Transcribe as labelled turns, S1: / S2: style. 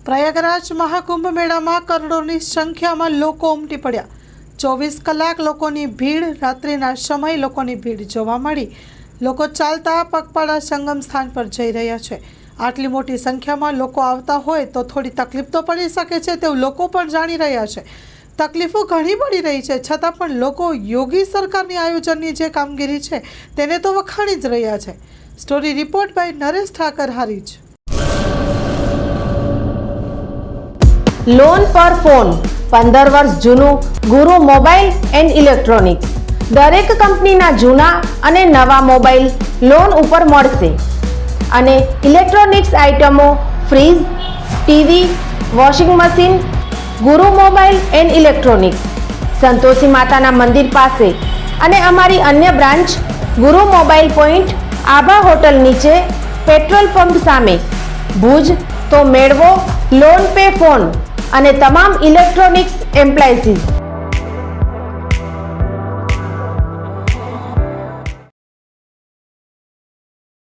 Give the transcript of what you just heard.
S1: પ્રયાગરાજ મહાકુંભ મેળામાં કરોડોની સંખ્યામાં લોકો ઉમટી પડ્યા। 24 કલાક લોકોની ભીડ, રાત્રિના સમયે લોકોની ભીડ જોવા મળી। લોકો ચાલતા પગપાળા સંગમ સ્થાન પર જઈ રહ્યા છે। આટલી મોટી સંખ્યામાં લોકો આવતા હોય તો થોડી તકલીફ તો પડી શકે છે તેવું લોકો પણ જાણી રહ્યા છે। તકલીફો ઘણી પડી રહી છે, છતાં પણ લોકો યોગી સરકારની આયોજનની જે કામગીરી છે તેને તો વખાણી જ રહ્યા છે। Story report by Naresh Thakar, Harij.
S2: Loan પર ફોન 15 વર્ષ જૂનું ગુરુ મોબાઈલ એન્ડ ઇલેક્ટ્રોનિક્સ। દરેક કંપનીના જૂના અને નવા મોબાઈલ લોન ઉપર મળશે અને ઇલેક્ટ્રોનિક્સ આઇટમો ફ્રીજ, ટીવી, વોશિંગ મશીન। ગુરુ મોબાઈલ એન્ડ ઇલેક્ટ્રોનિક્સ સંતોષી માતાના મંદિર પાસે અને અમારી અન્ય બ્રાન્ચ ગુરુ મોબાઈલ પોઈન્ટ આભા હોટલ નીચે પેટ્રોલ પંપ સામે ભુજ। તો મેળવો લોન પે ફોન અને તમામ ઇલેક્ટ્રોનિક્સ એપ્લાયન્સીસ।